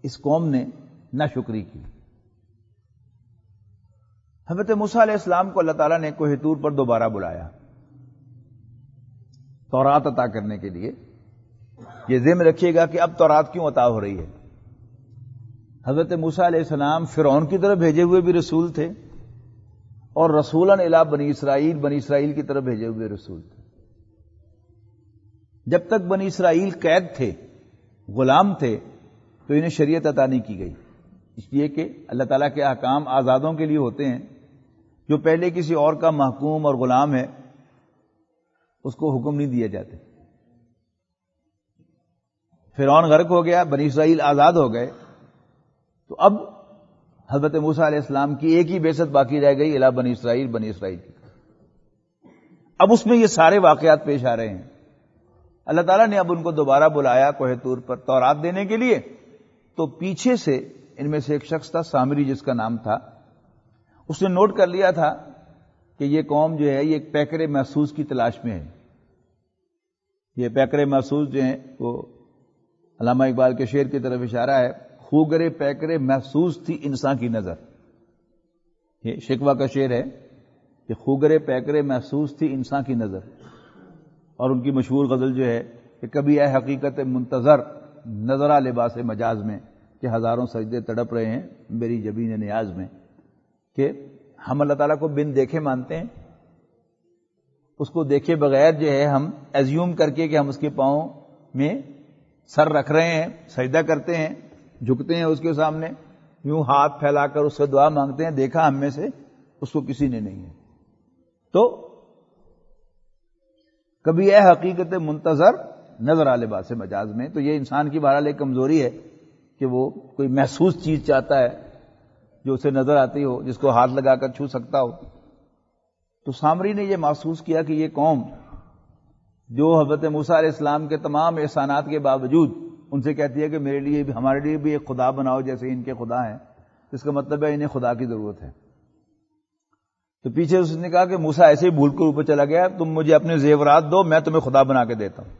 اس قوم نے ناشکری کی. حضرت موسیٰ علیہ السلام کو اللہ تعالیٰ نے کوہ طور پر دوبارہ بلایا تورات عطا کرنے کے لیے. یہ ذہن میں رکھیے گا کہ اب تورات کیوں عطا ہو رہی ہے. حضرت موسیٰ علیہ السلام فرعون کی طرف بھیجے ہوئے بھی رسول تھے اور رسولاً الی بنی اسرائیل کی طرف بھیجے ہوئے رسول تھے. جب تک بنی اسرائیل قید تھے، غلام تھے، تو انہیں شریعت عطا نہیں کی گئی، اس لیے کہ اللہ تعالیٰ کے احکام آزادوں کے لیے ہوتے ہیں. جو پہلے کسی اور کا محکوم اور غلام ہے اس کو حکم نہیں دیے جاتے. فرعون غرق ہو گیا، بنی اسرائیل آزاد ہو گئے، تو اب حضرت موسیٰ علیہ السلام کی ایک ہی بعثت باقی رہ گئی، الی بنی اسرائیل کی. اب اس میں یہ سارے واقعات پیش آ رہے ہیں. اللہ تعالیٰ نے اب ان کو دوبارہ بلایا کوہ طور پر تورات دینے کے لیے. تو پیچھے سے ان میں سے ایک شخص تھا سامری، جس کا نام تھا، اس نے نوٹ کر لیا تھا کہ یہ قوم جو ہے یہ ایک پیکر محسوس کی تلاش میں ہے. یہ پیکر محسوس جو ہیں وہ علامہ اقبال کے شعر کی طرف اشارہ ہے. خوگر پیکر محسوس تھی انسان کی نظر. یہ شکوہ کا شعر ہے کہ خوگر پیکر محسوس تھی انسان کی نظر. اور ان کی مشہور غزل جو ہے کہ کبھی اے حقیقت منتظر نظرہ لباس مجاز میں، کہ ہزاروں سجدے تڑپ رہے ہیں میری جبین نیاز میں. کہ ہم اللہ تعالیٰ کو بن دیکھے مانتے ہیں، اس کو دیکھے بغیر جو ہے ہم ایزیوم کر کے کہ ہم اس کے پاؤں میں سر رکھ رہے ہیں، سجدہ کرتے ہیں، جھکتے ہیں اس کے سامنے، یوں ہاتھ پھیلا کر اس سے دعا مانگتے ہیں. دیکھا ہم میں سے اس کو کسی نے نہیں ہے. تو کبھی اے حقیقت منتظر نظر آ لباس مجاز میں. تو یہ انسان کی بہرحال ایک کمزوری ہے کہ وہ کوئی محسوس چیز چاہتا ہے جو اسے نظر آتی ہو، جس کو ہاتھ لگا کر چھو سکتا ہو. تو سامری نے یہ محسوس کیا کہ یہ قوم جو حضرت موسیٰ علیہ السلام کے تمام احسانات کے باوجود ان سے کہتی ہے کہ میرے لیے بھی، ہمارے لیے بھی ایک خدا بناؤ جیسے ان کے خدا ہیں، اس کا مطلب ہے انہیں خدا کی ضرورت ہے. تو پیچھے اس نے کہا کہ موسیٰ ایسے ہی بھول کر اوپر چلا گیا، تم مجھے اپنے زیورات دو، میں تمہیں خدا بنا کے دیتا ہوں.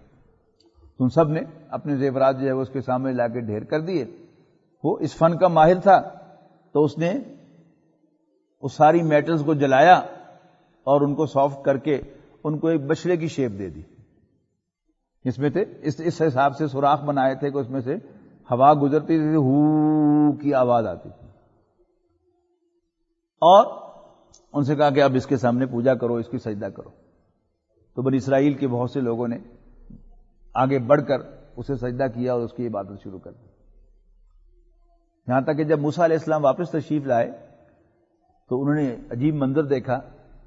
تم سب نے اپنے زیورات جو ہے وہ اس کے سامنے لا کے ڈھیر کر دیے. وہ اس فن کا ماہر تھا تو اس نے اس ساری میٹلز کو جلایا اور ان کو سافٹ کر کے ان کو ایک بچڑے کی شیپ دے دی. اس میں تھے اس حساب سے سوراخ بنائے تھے کہ اس میں سے ہوا گزرتی تھی، ہو کی آواز آتی تھی. اور ان سے کہا کہ اب اس کے سامنے پوجا کرو، اس کی سجدہ کرو. تو بنی اسرائیل کے بہت سے لوگوں نے آگے بڑھ کر اسے سجدہ کیا اور اس کی عبادت شروع کر دی. یہاں تک کہ جب موسیٰ علیہ السلام واپس تشریف لائے تو انہوں نے عجیب منظر دیکھا.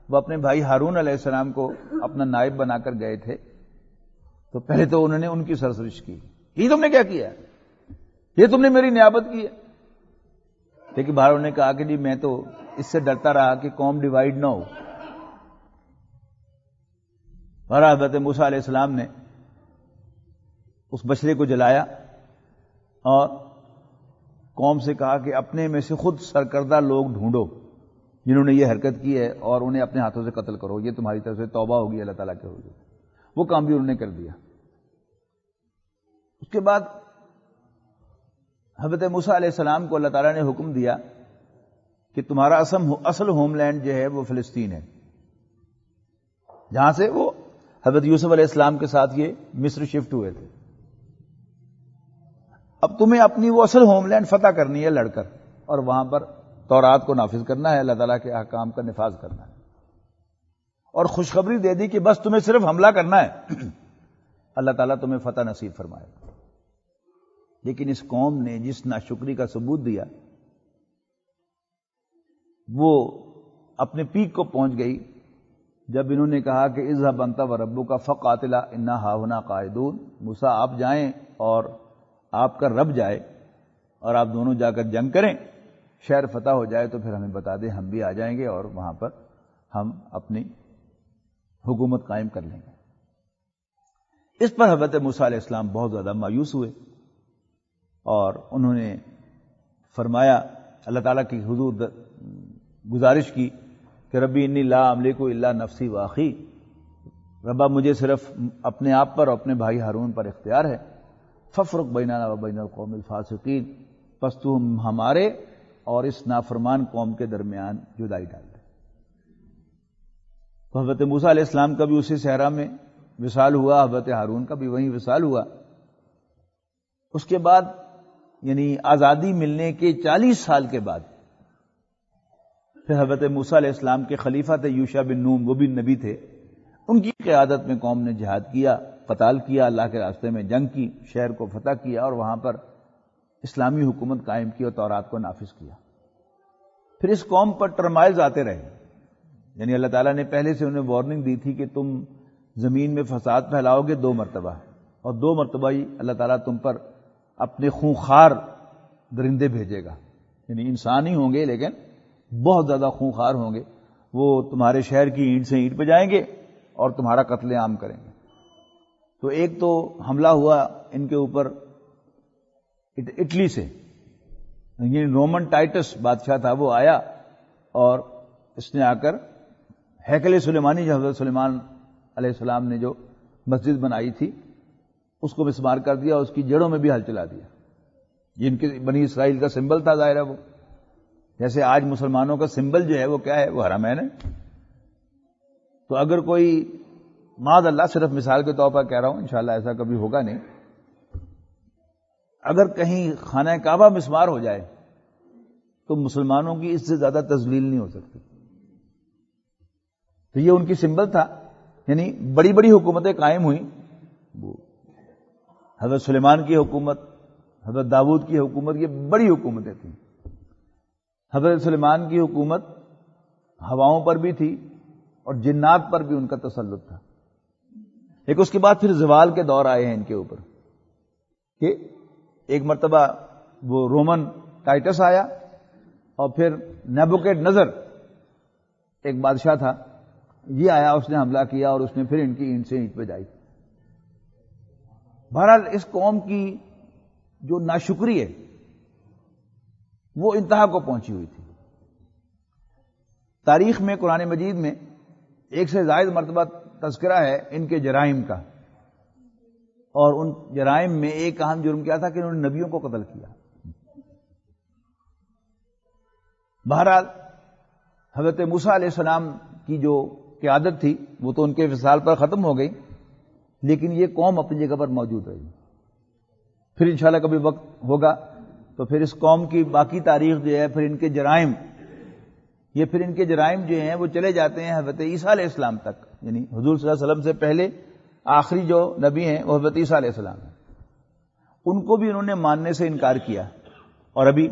وہ اپنے بھائی ہارون علیہ السلام کو اپنا نائب بنا کر گئے تھے. تو پہلے تو انہوں نے ان کی سرزنش کی، یہ تم نے کیا کیا ہے، یہ تم نے میری نیابت کی ہے. لیکن باہر انہوں نے کہا کہ جی میں تو اس سے ڈرتا رہا کہ قوم ڈیوائیڈ نہ ہو. اور حضرت موسیٰ علیہ السلام نے اس بچڑے کو جلایا اور قوم سے کہا کہ اپنے میں سے خود سرکردہ لوگ ڈھونڈو جنہوں نے یہ حرکت کی ہے اور انہیں اپنے ہاتھوں سے قتل کرو، یہ تمہاری طرف سے توبہ ہوگی اللہ تعالیٰ کے ہوگی. وہ کام بھی انہوں نے کر دیا. اس کے بعد حضرت موسیٰ علیہ السلام کو اللہ تعالیٰ نے حکم دیا کہ تمہارا اصل ہوم لینڈ جو ہے وہ فلسطین ہے، جہاں سے وہ حضرت یوسف علیہ السلام کے ساتھ یہ مصر شفٹ ہوئے تھے. اب تمہیں اپنی وہ اصل ہوم لینڈ فتح کرنی ہے لڑ کر، اور وہاں پر تورات کو نافذ کرنا ہے، اللہ تعالیٰ کے احکام کا نفاذ کرنا ہے. اور خوشخبری دے دی کہ بس تمہیں صرف حملہ کرنا ہے، اللہ تعالیٰ تمہیں فتح نصیب فرمائے. لیکن اس قوم نے جس ناشکری کا ثبوت دیا وہ اپنے پیک کو پہنچ گئی جب انہوں نے کہا کہ اذهب انت وربک فقاتلا انا ہاہنا قاعدون. موسیٰ آپ جائیں اور آپ کا رب جائے اور آپ دونوں جا کر جنگ کریں، شہر فتح ہو جائے تو پھر ہمیں بتا دیں، ہم بھی آ جائیں گے اور وہاں پر ہم اپنی حکومت قائم کر لیں گے. اس پر حضرت موسیٰ علیہ السلام بہت زیادہ مایوس ہوئے اور انہوں نے فرمایا، اللہ تعالیٰ کی حضور گزارش کی کہ ربی انی لا املک الا نفسی و اخی، ربا مجھے صرف اپنے آپ پر اور اپنے بھائی ہارون پر اختیار ہے. ففرق بیننا و بین القوم الفاسقین، پس تو ہمارے اور اس نافرمان قوم کے درمیان جدائی ڈال دے. تو حضرت موسیٰ علیہ السلام کا بھی اسی صحرا میں وصال ہوا، حضرت ہارون کا بھی وہیں وصال ہوا. اس کے بعد یعنی آزادی ملنے کے 40 سال کے بعد پھر حضرت موسیٰ علیہ السلام کے خلیفہ تھے یوشع بن نون، وہ بھی نبی تھے. ان کی قیادت میں قوم نے جہاد کیا، قتال کیا، اللہ کے راستے میں جنگ کی، شہر کو فتح کیا اور وہاں پر اسلامی حکومت قائم کی اور تورات کو نافذ کیا. پھر اس قوم پر ٹرمائلز آتے رہے، یعنی اللہ تعالیٰ نے پہلے سے انہیں وارننگ دی تھی کہ تم زمین میں فساد پھیلاؤ گے 2 مرتبہ، اور 2 مرتبہ ہی اللہ تعالیٰ تم پر اپنے خونخوار درندے بھیجے گا. یعنی انسان ہی ہوں گے لیکن بہت زیادہ خونخوار ہوں گے، وہ تمہارے شہر کی اینٹ سے اینٹ پہ جائیں گے اور تمہارا قتل عام کریں گے. تو ایک تو حملہ ہوا ان کے اوپر اٹلی سے، یہ رومن ٹائٹس بادشاہ تھا، وہ آیا اور اس نے آ کر ہیکل سلیمانی جو حضرت سلیمان علیہ السلام نے جو مسجد بنائی تھی اس کو مسمار کر دیا، اس کی جڑوں میں بھی ہل چلا دیا. جن کے بنی اسرائیل کا سمبل تھا ظاہر ہے وہ، جیسے آج مسلمانوں کا سمبل جو ہے وہ کیا ہے، وہ حرمین ہے. تو اگر کوئی معاذ اللہ، صرف مثال کے طور پر کہہ رہا ہوں، انشاءاللہ ایسا کبھی ہوگا نہیں، اگر کہیں خانہ کعبہ مسمار ہو جائے تو مسلمانوں کی اس سے زیادہ تذلیل نہیں ہو سکتی. تو یہ ان کی سمبل تھا. یعنی بڑی بڑی حکومتیں قائم ہوئیں، حضرت سلیمان کی حکومت، حضرت داؤد کی حکومت، یہ بڑی حکومتیں تھیں. حضرت سلیمان کی حکومت ہواؤں پر بھی تھی اور جنات پر بھی ان کا تسلط تھا. ایک اس کے بعد پھر زوال کے دور آئے ہیں ان کے اوپر، کہ ایک مرتبہ وہ رومن ٹائٹس آیا اور پھر نیبوکیڈ نظر ایک بادشاہ تھا، یہ آیا، اس نے حملہ کیا اور اس نے پھر ان کی اینٹ سے اینٹ پہ جائی. بہرحال اس قوم کی جو ناشکری ہے وہ انتہا کو پہنچی ہوئی تھی. تاریخ میں قرآن مجید میں ایک سے زائد مرتبہ تذکرہ ہے ان کے جرائم کا، اور ان جرائم میں ایک اہم جرم کیا تھا کہ انہوں نے نبیوں کو قتل کیا. بہرحال حضرت موسیٰ علیہ السلام کی جو قیادت تھی وہ تو ان کے وصال پر ختم ہو گئی، لیکن یہ قوم اپنی جگہ پر موجود رہی. پھر انشاءاللہ کبھی وقت ہوگا تو پھر اس قوم کی باقی تاریخ جو ہے، پھر ان کے جرائم، یہ پھر ان کے جرائم جو ہیں وہ چلے جاتے ہیں حضرت عیسیٰ علیہ السلام تک. یعنی حضور صلی اللہ علیہ وسلم سے پہلے آخری جو نبی ہیں وہ حضرت عیسیٰ علیہ السلام ہیں. ان کو بھی انہوں نے ماننے سے انکار کیا. اور ابھی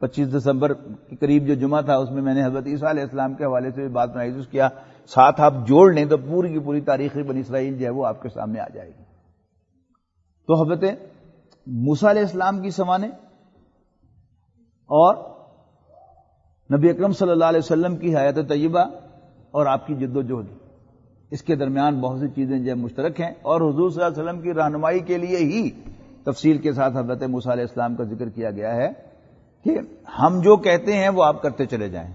25 دسمبر کے قریب جو جمعہ تھا اس میں نے حضرت عیسیٰ علیہ السلام کے حوالے سے بھی بات محسوس کیا، ساتھ آپ جوڑ لیں تو پوری کی پوری تاریخ بنی اسرائیل جو ہے وہ آپ کے سامنے آ جائے گی. تو حضرت موسیٰ علیہ السلام کی سمانے اور نبی اکرم صلی اللہ علیہ وسلم کی حیات طیبہ اور آپ کی جد و جہد، اس کے درمیان بہت سی چیزیں جو مشترک ہیں، اور حضور صلی اللہ علیہ وسلم کی رہنمائی کے لیے ہی تفصیل کے ساتھ حضرت موسیٰ علیہ السلام کا ذکر کیا گیا ہے کہ ہم جو کہتے ہیں وہ آپ کرتے چلے جائیں،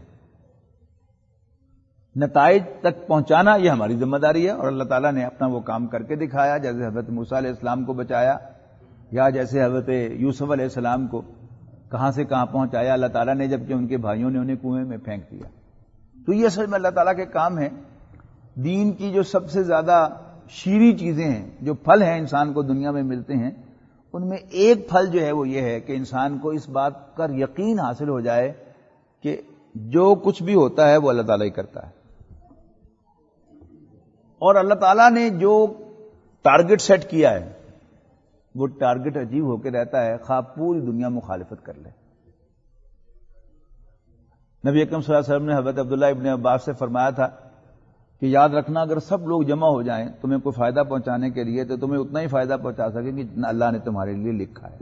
نتائج تک پہنچانا یہ ہماری ذمہ داری ہے. اور اللہ تعالیٰ نے اپنا وہ کام کر کے دکھایا، جیسے حضرت موسیٰ علیہ السلام کو بچایا، یا جیسے حضرت یوسف علیہ السلام کو کہاں سے کہاں پہنچایا اللہ تعالیٰ نے، جبکہ ان کے بھائیوں نے انہیں کنویں میں پھینک دیا. تو یہ اصل میں اللہ تعالیٰ کے کام ہیں. دین کی جو سب سے زیادہ شیریں چیزیں ہیں، جو پھل ہیں انسان کو دنیا میں ملتے ہیں، ان میں ایک پھل جو ہے وہ یہ ہے کہ انسان کو اس بات کا یقین حاصل ہو جائے کہ جو کچھ بھی ہوتا ہے وہ اللہ تعالیٰ ہی کرتا ہے. اور اللہ تعالیٰ نے جو ٹارگٹ سیٹ کیا ہے وہ ٹارگٹ اچیو ہو کے رہتا ہے، خواہ پوری دنیا مخالفت کر لے. نبی اکرم صلی اللہ علیہ وسلم نے حضرت عبداللہ ابن عباس سے فرمایا تھا کہ یاد رکھنا اگر سب لوگ جمع ہو جائیں تمہیں کوئی فائدہ پہنچانے کے لیے تو تمہیں اتنا ہی فائدہ پہنچا سکیں گے جتنا اللہ نے تمہارے لیے لکھا ہے،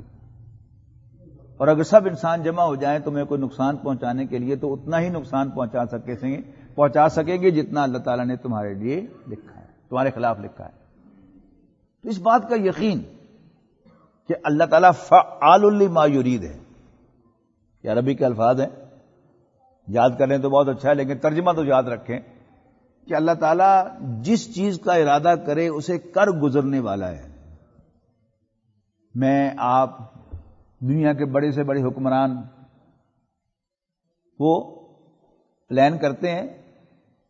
اور اگر سب انسان جمع ہو جائیں تمہیں کوئی نقصان پہنچانے کے لیے تو اتنا ہی نقصان پہنچا سکیں گے جتنا اللہ تعالیٰ نے تمہارے لیے لکھا ہے، تمہارے خلاف لکھا ہے. تو اس بات کا یقین کہ اللہ تعالیٰ فعال لما یرید ہے، یہ عربی کے الفاظ ہیں، یاد کریں تو بہت اچھا ہے، لیکن ترجمہ تو یاد رکھیں کہ اللہ تعالیٰ جس چیز کا ارادہ کرے اسے کر گزرنے والا ہے. میں آپ دنیا کے بڑے سے بڑے حکمران وہ پلان کرتے ہیں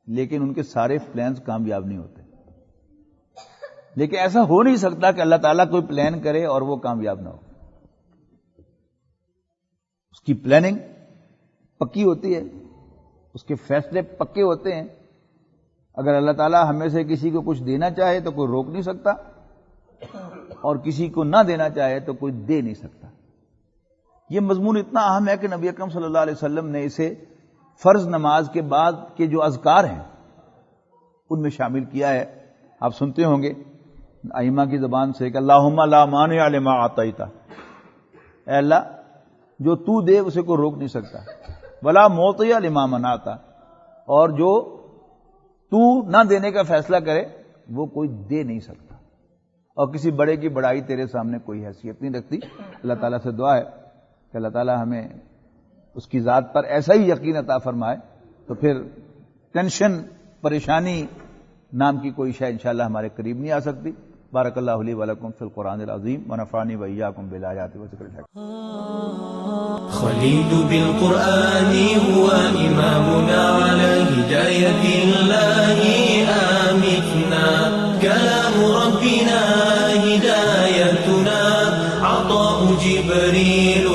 لیکن ان کے سارے پلانز کامیاب نہیں ہوتے. لیکن ایسا ہو نہیں سکتا کہ اللہ تعالیٰ کوئی پلان کرے اور وہ کامیاب نہ ہو. اس کی پلاننگ پکی ہوتی ہے، اس کے فیصلے پکے ہوتے ہیں. اگر اللہ تعالیٰ ہمیں سے کسی کو کچھ دینا چاہے تو کوئی روک نہیں سکتا، اور کسی کو نہ دینا چاہے تو کوئی دے نہیں سکتا. یہ مضمون اتنا اہم ہے کہ نبی اکرم صلی اللہ علیہ وسلم نے اسے فرض نماز کے بعد کے جو اذکار ہیں ان میں شامل کیا ہے. آپ سنتے ہوں گے ائمہ کی زبان سے کہ اللہم لا مانع لما اعطیت، اے اللہ جو تو دے اسے کوئی روک نہیں سکتا، ولا معطی لما منعت، اور جو تو نہ دینے کا فیصلہ کرے وہ کوئی دے نہیں سکتا. اور کسی بڑے کی بڑائی تیرے سامنے کوئی حیثیت نہیں رکھتی. اللہ تعالیٰ سے دعا ہے کہ اللہ تعالیٰ ہمیں اس کی ذات پر ایسا ہی یقین عطا فرمائے، تو پھر ٹینشن پریشانی نام کی کوئی شے انشاءاللہ ہمارے قریب نہیں آ سکتی. بارک اللہ لی ولکم فی القرآن العظیم ونفعنی وإیاکم بالآیات والذکر الحکیم. خليل بالقرآن هو إمامنا على هداية الله آمتنا. كلام ربنا هدايتنا عطاء جبريل